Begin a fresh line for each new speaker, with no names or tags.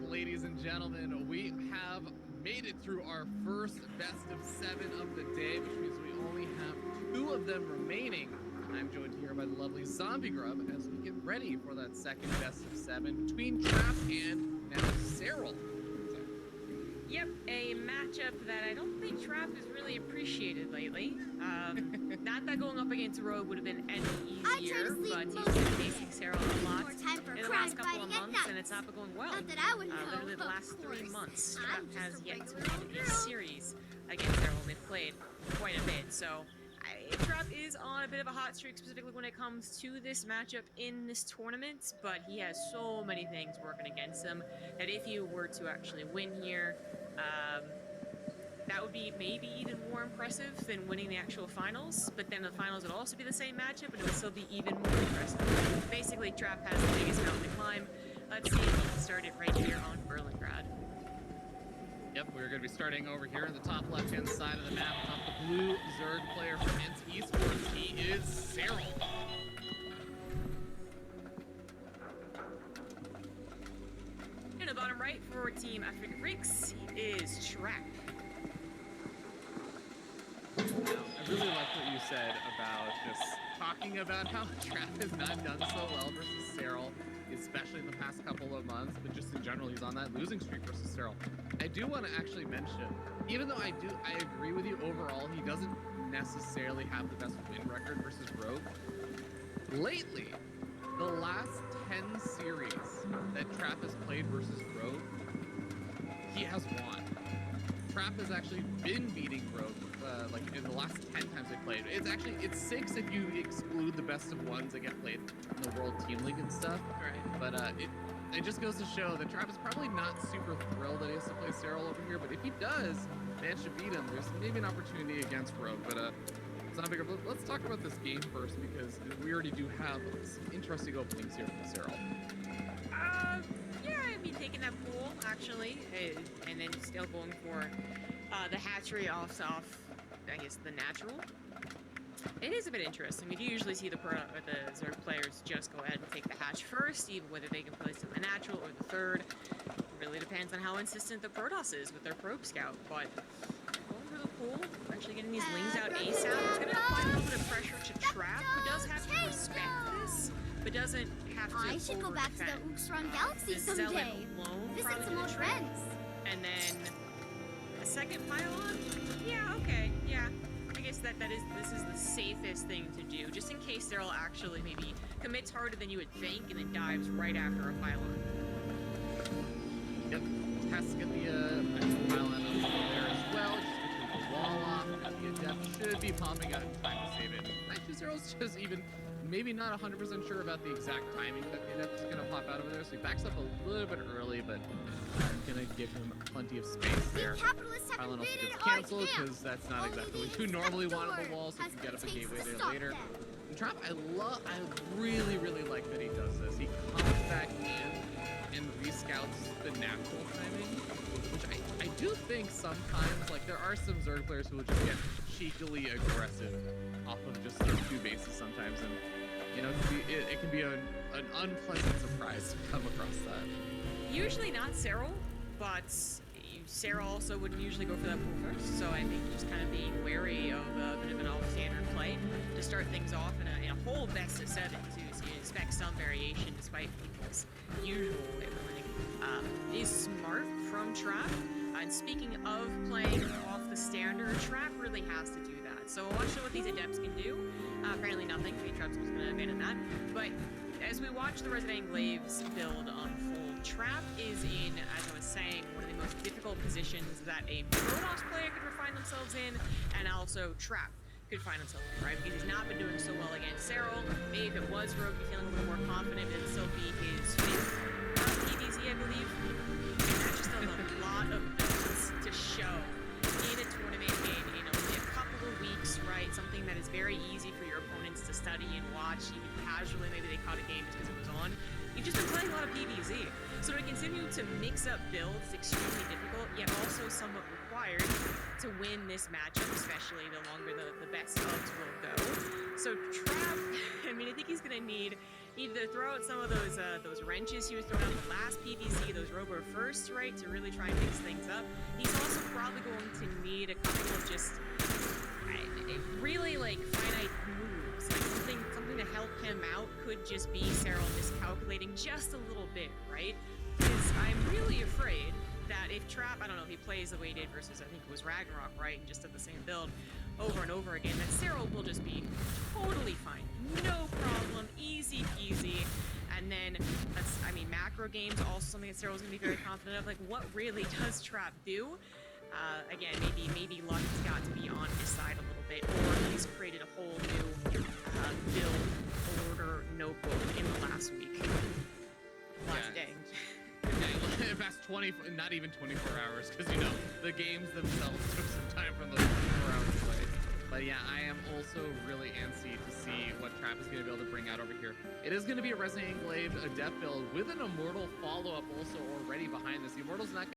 ladies and gentlemen. We have made it through our first best of 7 of the day, which means we only have 2 of them remaining. I'm joined here by the lovely Zombie Grub as we get ready for that second best of 7 between Trap and now Serral.
Yep, a matchup that I don't think Trap has really appreciated lately. Not that going up against Rogue would have been any easier, but he's been facing Serral a lot in the last couple of months, and it's not been going well. Literally the last 3 months, Trap has yet to win a series against Serral, and they've played quite a bit, so Trap is on a bit of a hot streak, specifically when it comes to this matchup in this tournament, but he has so many things working against him that if he were to actually win here, that would be maybe even more impressive than winning the actual finals, but then the finals would also be the same matchup, and it would still be even more impressive. Basically, Trap has the biggest mountain to climb. Let's see if he can start it right here on Berlingrad.
Yep, we're going to be starting over here in the top left-hand side of the map. Top the blue Zerg player from Ents Esports. He is Serral.
In the bottom right for Team Africa Freaks, he is Trap.
Now, I really like what you said about just talking about how Trap has not done so well versus Serral, especially in the past couple of months, but just in general, he's on that losing streak versus Serral. I do want to actually mention, even though I agree with you overall, he doesn't necessarily have the best win record versus Rogue. Lately, the last 10 series that Trap has played versus Rogue, he has won. Trap has actually been beating Rogue, like in the last 10 times they played. It's 6 if you exclude the best of ones that get played in the World Team League and stuff.
Right.
But it just goes to show that Trap is probably not super thrilled that he has to play Serral over here. But if he does manage to beat him, there's maybe an opportunity against Rogue. But Zombie Grub, let's talk about this game first because we already do have some interesting openings here from Serral.
Yeah, I mean, taking that pool, actually, and then still going for the hatchery off, I guess, the natural. It is a bit interesting. We do usually see the Zerg players just go ahead and take the hatch first, even whether they can place it in the natural or the third. It really depends on how insistent the Protoss is with their probe scout, but going for the pool, actually getting these wings out ASAP, is going to apply a little bit of pressure to Trap, who does have to respect this, but doesn't have to
I should go back to the Uxtron Galaxy someday. Visit some old friends.
And then a second pylon? Yeah, okay, yeah. I guess this is the safest thing to do, just in case Serral actually maybe commits harder than you would think and then dives right after a pylon.
Yep, has to get the pylon up there as well, just to keep the wall off. The Adept should be popping out in time to save it. Actually, Serral's just even maybe not 100% sure about the exact timing that the Adept's going to pop out over there, so he backs up a little bit early, but going to give him plenty of space there. Pylon also gets canceled because that's not exactly what you normally want on the wall, so you can get up a gateway there later. And Trap, I really, really like that he does this. He comes back in and rescouts the natural timing, which I do think sometimes, like, there are some Zerg players who will just get cheekily aggressive off of just those 2 bases sometimes, and you know, it can be an unpleasant surprise to come across that.
Usually not Serral, but Serral also wouldn't usually go for that pool first, so I think just kind of being wary of a bit of an off-standard play to start things off in a whole best of 7 too, so you expect some variation despite people's usual way of playing. Is smart from Trap, and speaking of playing off the standard, Trap really has to do that. So watch what these Adepts can do. Apparently nothing, Trap's was going to abandon that, but as we watch the Resident Glaives build unfold, Trap is in, as I was saying, one of the most difficult positions that a Protoss player could find themselves in, and also Trap could find himself in, right? Because he's not been doing so well against Serral. Maybe if it was Rogue, he's feeling a little more confident, it'd still be his 5th PvZ, I believe. And that's just a lot of builds to show in a tournament in only a couple of weeks, right? Something that is very easy for your opponents to study and watch, even casually. Maybe they caught a game just because it was on. You've just been playing a lot of PvZ. So to continue to mix up builds is extremely difficult, yet also somewhat required to win this matchup, especially the longer the best bugs will go. So Trap, I mean, I think he's going to need either throw out some of those wrenches he was throwing out in the last PvC, those Robo Firsts, right, to really try and mix things up. He's also probably going to need a couple of just really like finite moves, like something to help him out. Could just be Serral miscalculating just a little bit, right? Because I'm really afraid that if Trap, I don't know if he plays the way he did versus, I think it was Ragnarok, right, and just did the same build over and over again, that Serral will just be totally fine, no problem, easy peasy. And then that's, I mean, macro games also something that Serral's gonna be very confident of. Like, what really does Trap do? Again, maybe luck has got to be on his side a little bit, or he's created a whole new build order notebook in the last week, last day.
Yeah, past 20, not even 24 hours, because you know the games themselves took some time from those 24 hours play. But yeah, I am also really antsy to see what Trap is going to be able to bring out over here. It is going to be a Resident Englaive, a death build with an Immortal follow-up also already behind this. The Immortal's not